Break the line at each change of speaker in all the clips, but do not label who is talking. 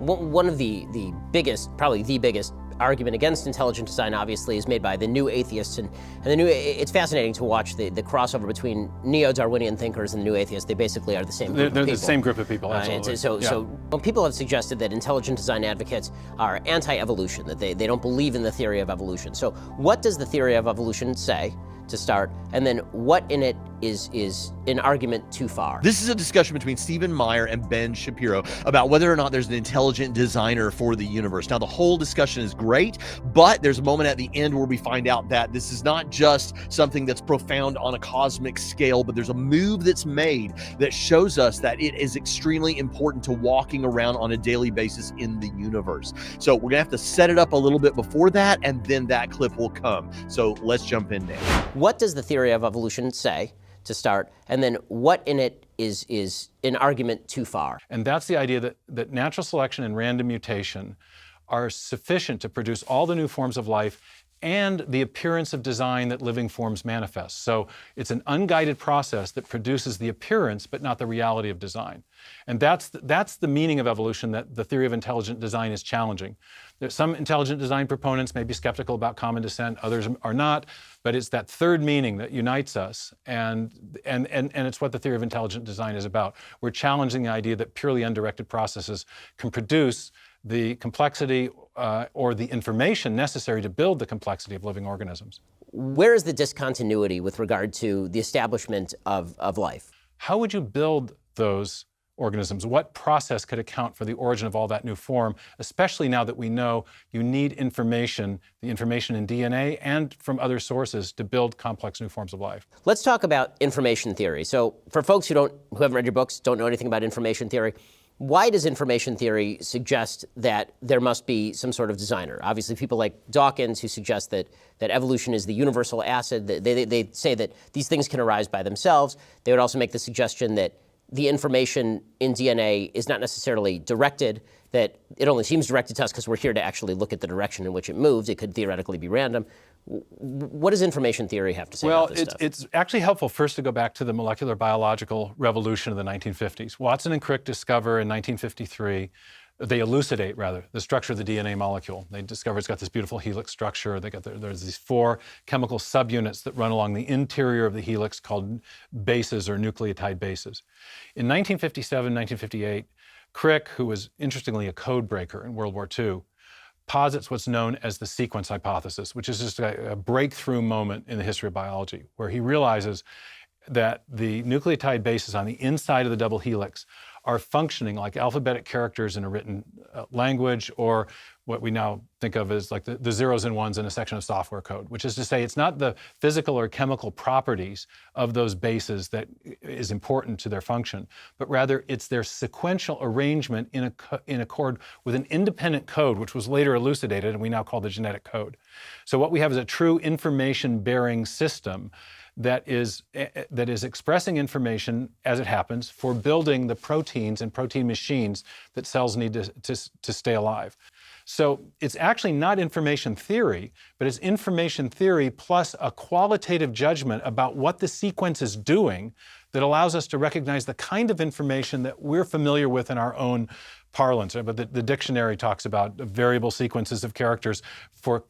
One of the biggest, probably the biggest argument against intelligent design, obviously, is made by the new atheists. And it's fascinating to watch the crossover between neo-Darwinian thinkers and the new atheists. They basically are the same group of people.
They're the same group of people, absolutely.
So when people have suggested that intelligent design advocates are anti-evolution, that they don't believe in the theory of evolution. So what does the theory of evolution say, to start, and then what in it is an argument too far?
This is a discussion between Stephen Meyer and Ben Shapiro about whether or not there's an intelligent designer for the universe. Now, the whole discussion is great, but there's a moment at the end where we find out that this is not just something that's profound on a cosmic scale, but there's a move that's made that shows us that it is extremely important to walking around on a daily basis in the universe. So we're gonna have to set it up a little bit before that, and then that clip will come. So let's jump in now.
What does the theory of evolution say, to start, and then what in it is an argument too far?
And that's the idea that natural selection and random mutation are sufficient to produce all the new forms of life and the appearance of design that living forms manifest. So it's an unguided process that produces the appearance but not the reality of design. And that's the meaning of evolution that the theory of intelligent design is challenging. There's some intelligent design proponents may be skeptical about common descent, others are not, but it's that third meaning that unites us, and it's what the theory of intelligent design is about. We're challenging the idea that purely undirected processes can produce the complexity or the information necessary to build the complexity of living organisms.
Where is the discontinuity with regard to the establishment of life?
How would you build those organisms? What process could account for the origin of all that new form, especially now that we know you need information, the information in DNA and from other sources to build complex new forms of life?
Let's talk about information theory. So for folks who haven't read your books, don't know anything about information theory, why does information theory suggest that there must be some sort of designer? Obviously, people like Dawkins, who suggest that evolution is the universal acid. They say that these things can arise by themselves. They would also make the suggestion that the information in DNA is not necessarily directed, that it only seems directed to us because we're here to actually look at the direction in which it moves. It could theoretically be random. What does information theory have to say about this stuff?
Well, it's actually helpful first to go back to the molecular biological revolution of the 1950s. Watson and Crick discover in 1953, they elucidate, rather, the structure of the DNA molecule. They discover it's got this beautiful helix structure. There's these 4 chemical subunits that run along the interior of the helix called bases or nucleotide bases. In 1957, 1958, Crick, who was interestingly a code breaker in World War II, posits what's known as the sequence hypothesis, which is just a breakthrough moment in the history of biology, where he realizes that the nucleotide bases on the inside of the double helix are functioning like alphabetic characters in a written language, or what we now think of as like the zeros and ones in a section of software code, which is to say it's not the physical or chemical properties of those bases that is important to their function, but rather it's their sequential arrangement in accord with an independent code, which was later elucidated and we now call the genetic code. So what we have is a true information-bearing system that is expressing information as it happens for building the proteins and protein machines that cells need to stay alive. So it's actually not information theory, but it's information theory plus a qualitative judgment about what the sequence is doing that allows us to recognize the kind of information that we're familiar with in our own parlance. But the dictionary talks about variable sequences of characters for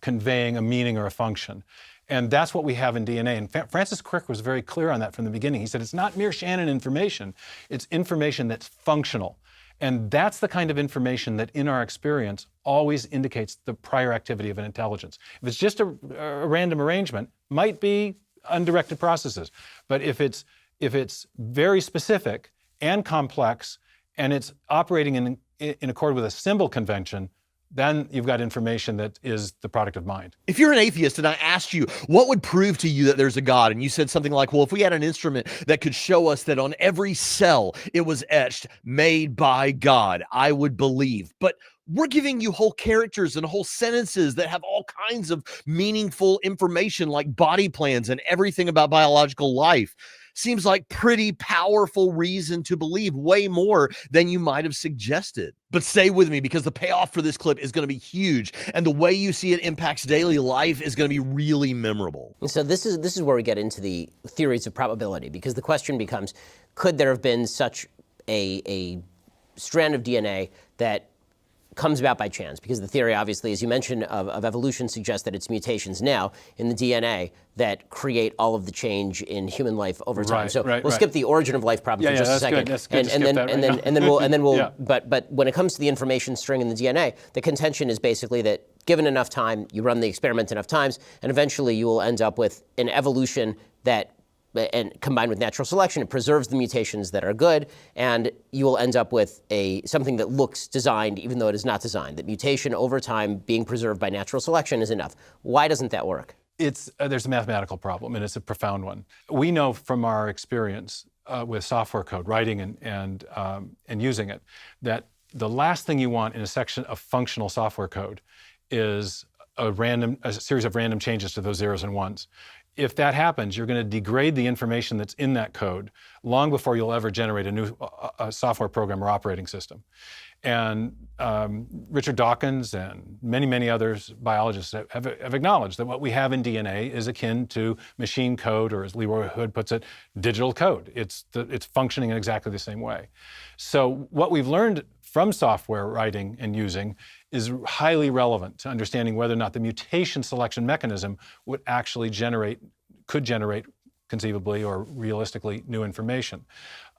conveying a meaning or a function. And that's what we have in DNA. And Francis Crick was very clear on that from the beginning. He said it's not mere Shannon information, it's information that's functional. And that's the kind of information that in our experience always indicates the prior activity of an intelligence. If it's just a random arrangement, might be undirected processes. But if it's very specific and complex and it's operating in accord with a symbol convention, then you've got information that is the product of mind.
If you're an atheist and I asked you, what would prove to you that there's a God? And you said something like, well, if we had an instrument that could show us that on every cell it was etched, made by God, I would believe. But we're giving you whole characters and whole sentences that have all kinds of meaningful information like body plans and everything about biological life. Seems like pretty powerful reason to believe, way more than you might have suggested. But stay with me because the payoff for this clip is going to be huge, and the way you see it impacts daily life is going to be really memorable.
So this is where we get into the theories of probability, because the question becomes, could there have been such a strand of DNA that comes about by chance, because the theory, obviously, as you mentioned, of evolution suggests that it's mutations now in the DNA that create all of the change in human life over time. So we'll skip the origin of life problem for just a second, and then we'll. But when it comes to the information string in the DNA, the contention is basically that given enough time, you run the experiment enough times, and eventually you will end up with an evolution that, and combined with natural selection, it preserves the mutations that are good, and you will end up with something that looks designed even though it is not designed. That mutation over time being preserved by natural selection is enough. Why doesn't that work?
There's a mathematical problem, and it's a profound one. We know from our experience with software code, writing and using it, that the last thing you want in a section of functional software code is a series of random changes to those zeros and ones. If that happens, you're going to degrade the information that's in that code long before you'll ever generate a new software program or operating system. And Richard Dawkins and many, many others, biologists, have acknowledged that what we have in DNA is akin to machine code, or as Leroy Hood puts it, digital code. It's functioning in exactly the same way. So what we've learned from software writing and using is highly relevant to understanding whether or not the mutation selection mechanism would actually could generate conceivably or realistically new information.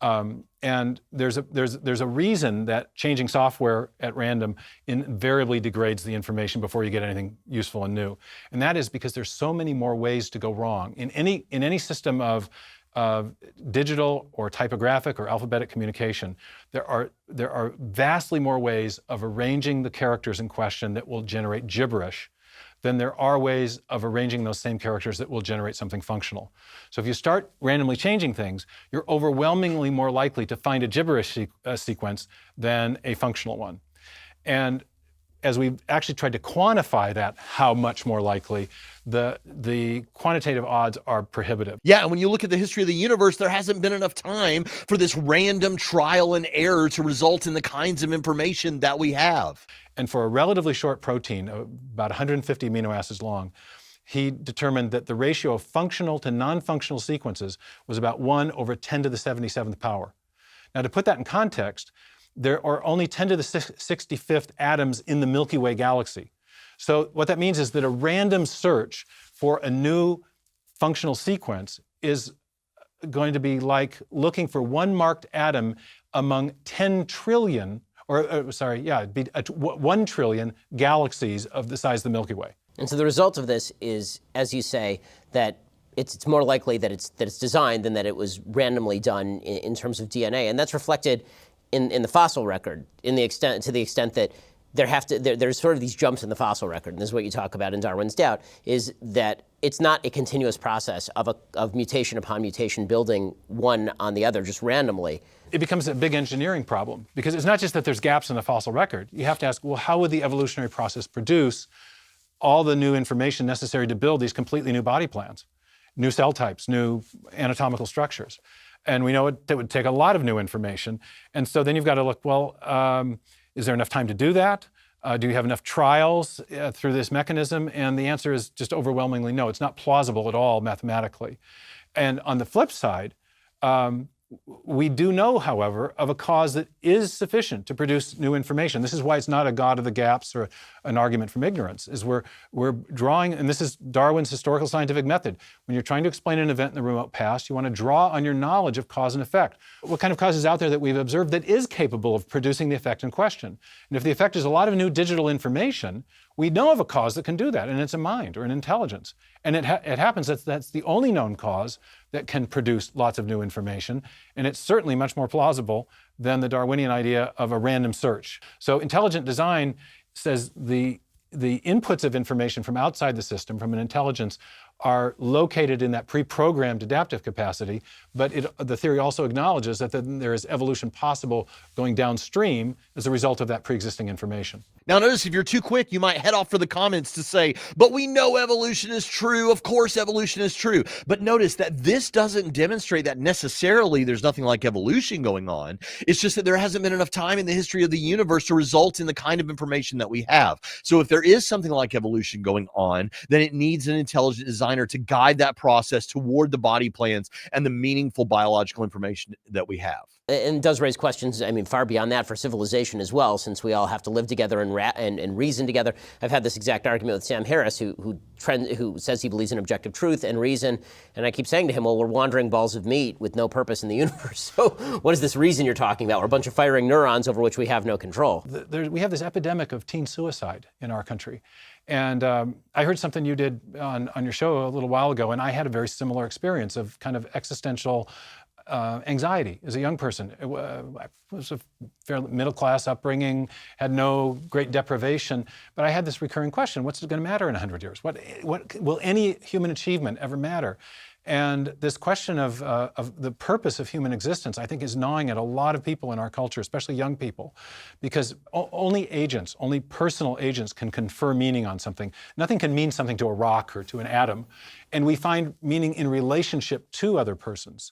And there's a reason that changing software at random invariably degrades the information before you get anything useful and new. And that is because there's so many more ways to go wrong. In any system of digital or typographic or alphabetic communication, there are vastly more ways of arranging the characters in question that will generate gibberish than there are ways of arranging those same characters that will generate something functional. So if you start randomly changing things, you're overwhelmingly more likely to find a gibberish sequence than a functional one. And as we've actually tried to quantify that, how much more likely, the quantitative odds are prohibitive.
Yeah, and when you look at the history of the universe, there hasn't been enough time for this random trial and error to result in the kinds of information that we have.
And for a relatively short protein, about 150 amino acids long, he determined that the ratio of functional to non-functional sequences was about 1 over 10 to the 77th power. Now, to put that in context, there are only 10 to the 65th atoms in the Milky Way galaxy. So what that means is that a random search for a new functional sequence is going to be like looking for one marked atom among 10 trillion, it'd be 1 trillion galaxies of the size of the Milky Way.
And so the result of this is, as you say, that it's more likely that it's designed than that it was randomly done in terms of DNA, and that's reflected in the fossil record, to the extent that there's sort of these jumps in the fossil record, and this is what you talk about in Darwin's Doubt, is that it's not a continuous process of mutation upon mutation building one on the other just randomly.
It becomes a big engineering problem, because it's not just that there's gaps in the fossil record. You have to ask, well, how would the evolutionary process produce all the new information necessary to build these completely new body plans, new cell types, new anatomical structures? And we know it would take a lot of new information. And so then you've got to look, well, is there enough time to do that? Do you have enough trials through this mechanism? And the answer is just overwhelmingly no. It's not plausible at all mathematically. And on the flip side, we do know, however, of a cause that is sufficient to produce new information. This is why it's not a God of the gaps or an argument from ignorance, is we're drawing, and this is Darwin's historical scientific method. When you're trying to explain an event in the remote past, you want to draw on your knowledge of cause and effect. What kind of cause is out there that we've observed that is capable of producing the effect in question? And if the effect is a lot of new digital information, we know of a cause that can do that, and it's a mind or an intelligence. And it happens that's the only known cause that can produce lots of new information, and it's certainly much more plausible than the Darwinian idea of a random search. So intelligent design says the inputs of information from outside the system, from an intelligence, are located in that pre-programmed adaptive capacity, but the theory also acknowledges that there is evolution possible going downstream as a result of that pre-existing information.
Now notice, if you're too quick, you might head off for the comments to say, but we know evolution is true. Of course evolution is true. But notice that this doesn't demonstrate that necessarily there's nothing like evolution going on. It's just that there hasn't been enough time in the history of the universe to result in the kind of information that we have. So if there is something like evolution going on, then it needs an intelligent design designer to guide that process toward the body plans and the meaningful biological information that we have.
And it does raise questions, I mean, far beyond that for civilization as well, since we all have to live together and reason together. I've had this exact argument with Sam Harris, who says he believes in objective truth and reason. And I keep saying to him, well, we're wandering balls of meat with no purpose in the universe. So what is this reason you're talking about? We're a bunch of firing neurons over which we have no control.
We have this epidemic of teen suicide in our country. And I heard something you did on your show a little while ago, and I had a very similar experience of kind of existential anxiety as a young person. I was a fairly middle-class upbringing, had no great deprivation, but I had this recurring question: what's it going to matter in 100 years? What will any human achievement ever matter? And this question of the purpose of human existence, I think, is gnawing at a lot of people in our culture, especially young people, because only personal agents can confer meaning on something. Nothing can mean something to a rock or to an atom. And we find meaning in relationship to other persons.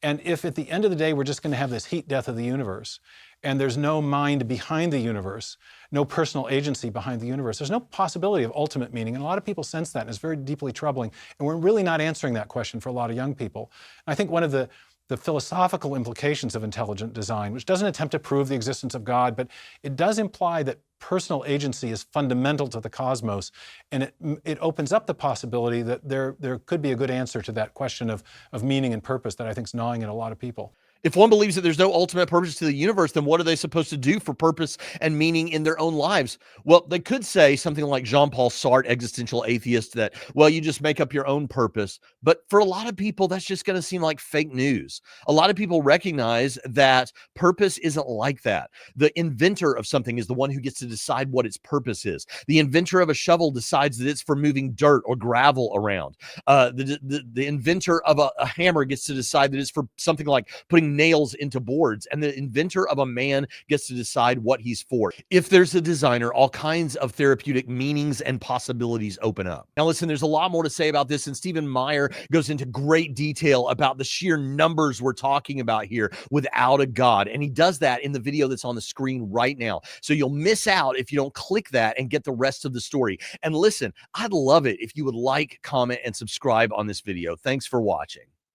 And if at the end of the day, we're just going to have this heat death of the universe, and there's no mind behind the universe, no personal agency behind the universe, there's no possibility of ultimate meaning. And a lot of people sense that, and it's very deeply troubling. And we're really not answering that question for a lot of young people. And I think one of the philosophical implications of intelligent design, which doesn't attempt to prove the existence of God, but it does imply that personal agency is fundamental to the cosmos, and it opens up the possibility that there could be a good answer to that question of meaning and purpose that I think is gnawing at a lot of people.
If one believes that there's no ultimate purpose to the universe, then what are they supposed to do for purpose and meaning in their own lives? Well, they could say something like Jean-Paul Sartre, existential atheist, that, well, you just make up your own purpose. But for a lot of people, that's just going to seem like fake news. A lot of people recognize that purpose isn't like that. The inventor of something is the one who gets to decide what its purpose is. The inventor of a shovel decides that it's for moving dirt or gravel around. The inventor of a hammer gets to decide that it's for something like putting nails into boards, and the inventor of a man gets to decide what he's for. If there's a designer, all kinds of therapeutic meanings and possibilities open up. Now listen, there's a lot more to say about this, and Stephen Meyer goes into great detail about the sheer numbers we're talking about here without a God, and he does that in the video that's on the screen right now. So you'll miss out if you don't click that and get the rest of the story. And listen, I'd love it if you would like, comment, and subscribe on this video. Thanks for watching.